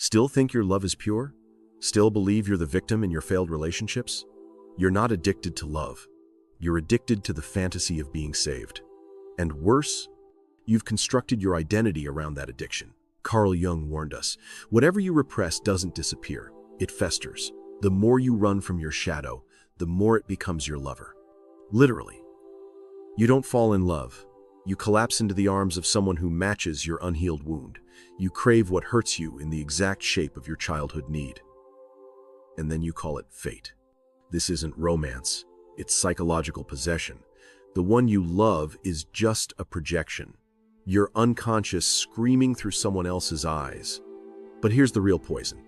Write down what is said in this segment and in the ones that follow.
Still think your love is pure? Still believe you're the victim in your failed relationships? You're not addicted to love. You're addicted to the fantasy of being saved. And worse, you've constructed your identity around that addiction. Carl Jung warned us, whatever you repress doesn't disappear, it festers. The more you run from your shadow, the more it becomes your lover. Literally. You don't fall in love. You collapse into the arms of someone who matches your unhealed wound. You crave what hurts you in the exact shape of your childhood need. And then you call it fate. This isn't romance. It's psychological possession. The one you love is just a projection. Your unconscious screaming through someone else's eyes. But here's the real poison.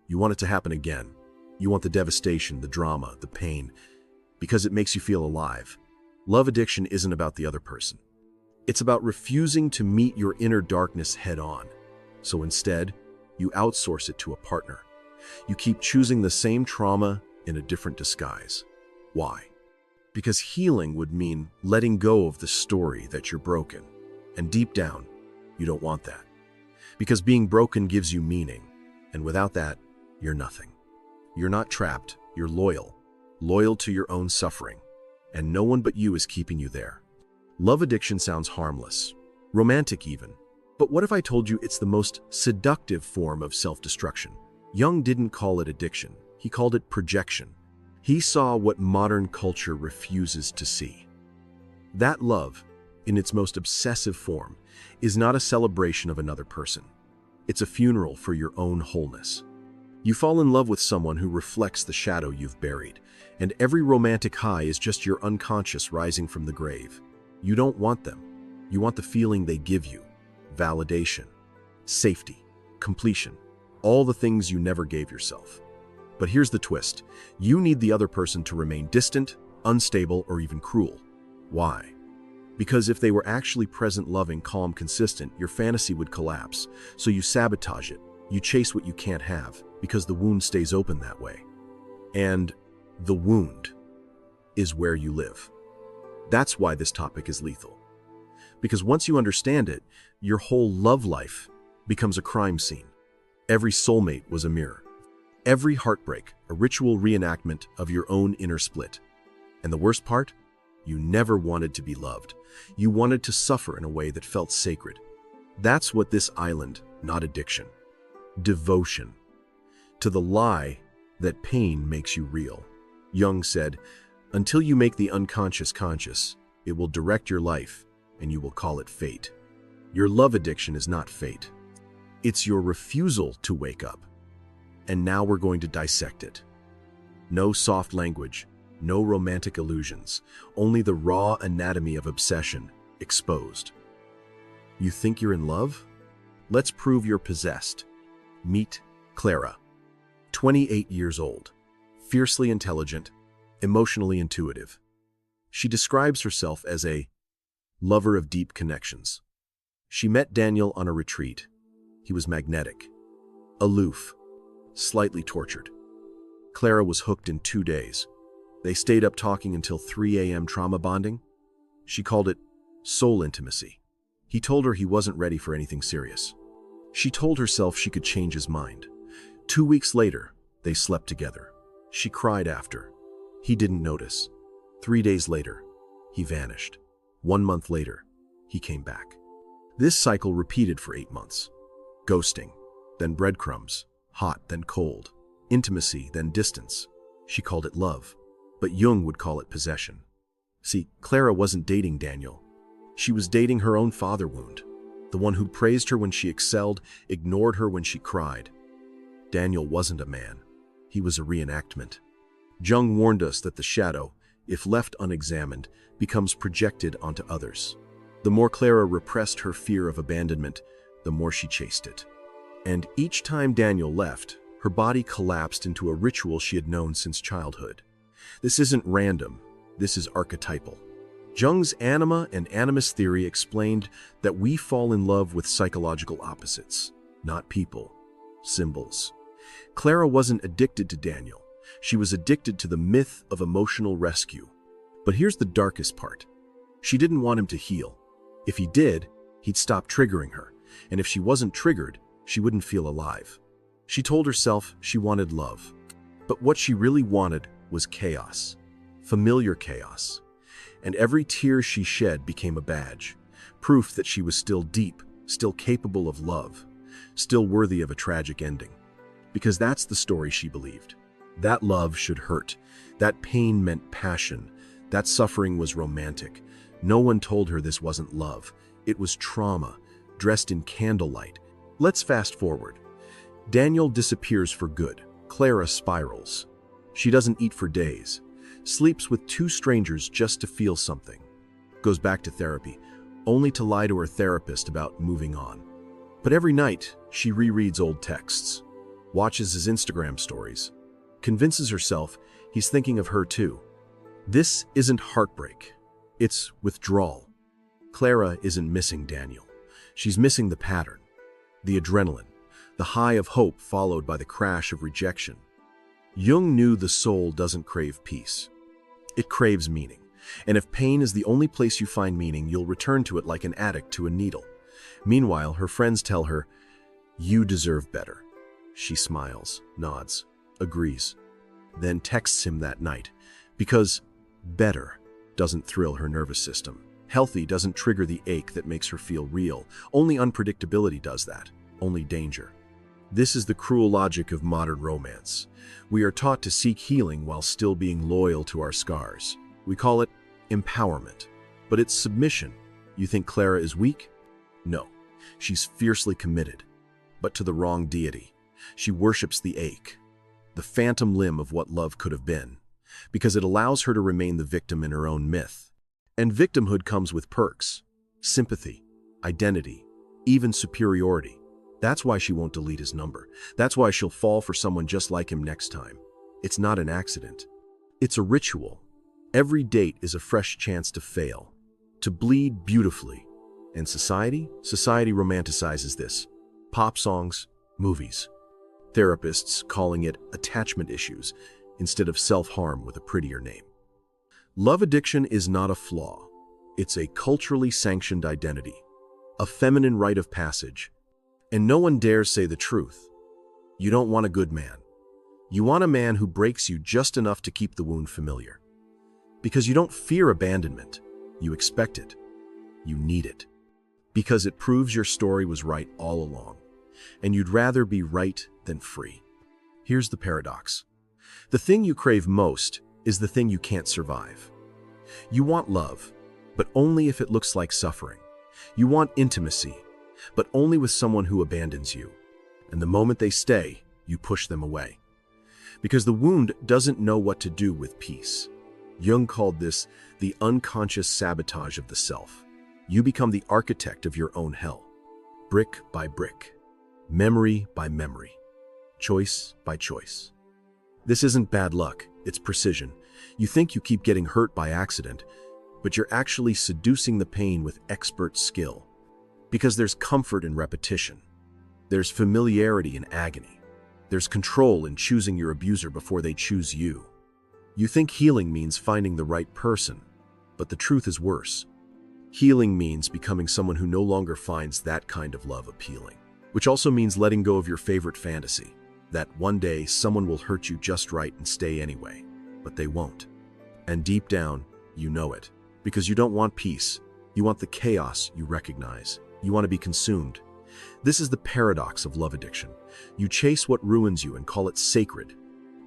You want it to happen again. You want the devastation, the drama, the pain, because it makes you feel alive. Love addiction isn't about the other person. It's about refusing to meet your inner darkness head-on. So instead, you outsource it to a partner. You keep choosing the same trauma in a different disguise. Why? Because healing would mean letting go of the story that you're broken. And deep down, you don't want that. Because being broken gives you meaning. And without that, you're nothing. You're not trapped, you're loyal. Loyal to your own suffering. And no one but you is keeping you there. Love addiction sounds harmless, romantic even. But what if I told you it's the most seductive form of self-destruction? Jung didn't call it addiction, he called it projection. He saw what modern culture refuses to see. That love, in its most obsessive form, is not a celebration of another person. It's a funeral for your own wholeness. You fall in love with someone who reflects the shadow you've buried, and every romantic high is just your unconscious rising from the grave. You don't want them. You want the feeling they give you. Validation, safety, completion, all the things you never gave yourself. But here's the twist. You need the other person to remain distant, unstable, or even cruel. Why? Because if they were actually present, loving, calm, consistent, your fantasy would collapse. So you sabotage it. You chase what you can't have, because the wound stays open that way. And the wound is where you live. That's why this topic is lethal. Because once you understand it, your whole love life becomes a crime scene. Every soulmate was a mirror. Every heartbreak, a ritual reenactment of your own inner split. And the worst part? You never wanted to be loved. You wanted to suffer in a way that felt sacred. That's what this island, not addiction. Devotion. To the lie that pain makes you real. Jung said, until you make the unconscious conscious, it will direct your life, and you will call it fate. Your love addiction is not fate. It's your refusal to wake up. And now we're going to dissect it. No soft language, no romantic illusions, only the raw anatomy of obsession exposed. You think you're in love? Let's prove you're possessed. Meet Clara, 28 years old, fiercely intelligent, emotionally intuitive. She describes herself as a lover of deep connections. She met Daniel on a retreat. He was magnetic, aloof, slightly tortured. Clara was hooked in 2 days. They stayed up talking until 3 a.m. trauma bonding. She called it soul intimacy. He told her he wasn't ready for anything serious. She told herself she could change his mind. 2 weeks later, they slept together. She cried after. He didn't notice. 3 days later, he vanished. 1 month later, he came back. This cycle repeated for 8 months. Ghosting, then breadcrumbs, hot, then cold, intimacy, then distance. She called it love, but Jung would call it possession. See, Clara wasn't dating Daniel. She was dating her own father wound, the one who praised her when she excelled, ignored her when she cried. Daniel wasn't a man. He was a reenactment. Jung warned us that the shadow, if left unexamined, becomes projected onto others. The more Clara repressed her fear of abandonment, the more she chased it. And each time Daniel left, her body collapsed into a ritual she had known since childhood. This isn't random, this is archetypal. Jung's anima and animus theory explained that we fall in love with psychological opposites, not people, symbols. Clara wasn't addicted to Daniel. She was addicted to the myth of emotional rescue. But here's the darkest part. She didn't want him to heal. If he did, he'd stop triggering her. And if she wasn't triggered, she wouldn't feel alive. She told herself she wanted love, but what she really wanted was chaos, familiar chaos. And every tear she shed became a badge, proof that she was still deep, still capable of love, still worthy of a tragic ending. Because that's the story she believed. That love should hurt. That pain meant passion. That suffering was romantic. No one told her this wasn't love. It was trauma, dressed in candlelight. Let's fast forward. Daniel disappears for good. Clara spirals. She doesn't eat for days. Sleeps with two strangers just to feel something. Goes back to therapy, only to lie to her therapist about moving on. But every night, she rereads old texts, watches his Instagram stories, convinces herself he's thinking of her too. This isn't heartbreak. It's withdrawal. Clara isn't missing Daniel. She's missing the pattern, the adrenaline, the high of hope followed by the crash of rejection. Jung knew the soul doesn't crave peace. It craves meaning. And if pain is the only place you find meaning, you'll return to it like an addict to a needle. Meanwhile, her friends tell her, "You deserve better." She smiles, nods, agrees, then texts him that night, because better doesn't thrill her nervous system. Healthy doesn't trigger the ache that makes her feel real. Only unpredictability does that. Only danger. This is the cruel logic of modern romance. We are taught to seek healing while still being loyal to our scars. We call it empowerment, but it's submission. You think Clara is weak? No, she's fiercely committed, but to the wrong deity. She worships the ache, the phantom limb of what love could have been, because it allows her to remain the victim in her own myth. And victimhood comes with perks, sympathy, identity, even superiority. That's why she won't delete his number. That's why she'll fall for someone just like him next time. It's not an accident. It's a ritual. Every date is a fresh chance to fail, to bleed beautifully. And society? Society romanticizes this. Pop songs, movies. Therapists calling it attachment issues instead of self-harm with a prettier name. Love addiction is not a flaw. It's a culturally sanctioned identity, a feminine rite of passage. And no one dares say the truth. You don't want a good man. You want a man who breaks you just enough to keep the wound familiar. Because you don't fear abandonment. You expect it. You need it. Because it proves your story was right all along. And you'd rather be right than free. Here's the paradox. The thing you crave most is the thing you can't survive. You want love, but only if it looks like suffering. You want intimacy, but only with someone who abandons you. And the moment they stay, you push them away. Because the wound doesn't know what to do with peace. Jung called this the unconscious sabotage of the self. You become the architect of your own hell, brick by brick, memory by memory, choice by choice. This isn't bad luck, it's precision. You think you keep getting hurt by accident, but you're actually seducing the pain with expert skill. Because there's comfort in repetition. There's familiarity in agony. There's control in choosing your abuser before they choose you. You think healing means finding the right person, but the truth is worse. Healing means becoming someone who no longer finds that kind of love appealing, which also means letting go of your favorite fantasy, that one day someone will hurt you just right and stay anyway, but they won't. And deep down, you know it, because you don't want peace. You want the chaos you recognize. You want to be consumed. This is the paradox of love addiction. You chase what ruins you and call it sacred.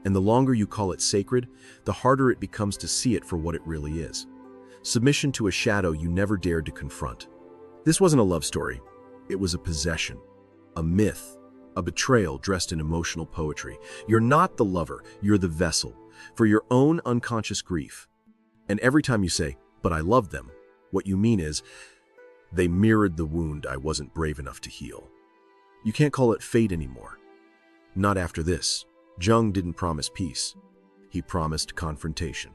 And the longer you call it sacred, the harder it becomes to see it for what it really is. Submission to a shadow you never dared to confront. This wasn't a love story. It was a possession, a myth, a betrayal dressed in emotional poetry. You're not the lover, you're the vessel for your own unconscious grief. And every time you say, "But I love them," what you mean is, they mirrored the wound I wasn't brave enough to heal. You can't call it fate anymore. Not after this. Jung didn't promise peace. He promised confrontation.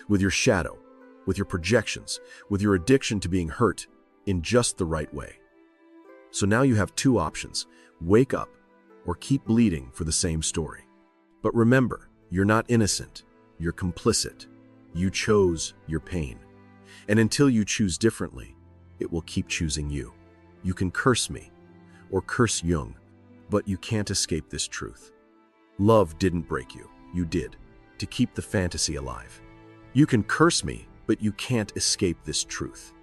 With your shadow, with your projections, with your addiction to being hurt in just the right way. So now you have two options: wake up or keep bleeding for the same story. But remember, you're not innocent. You're complicit. You chose your pain. And until you choose differently, it will keep choosing you. You can curse me, or curse Jung, But you can't escape this truth. Love didn't break you. You did, to keep the fantasy alive. You can curse me, but you can't escape this truth.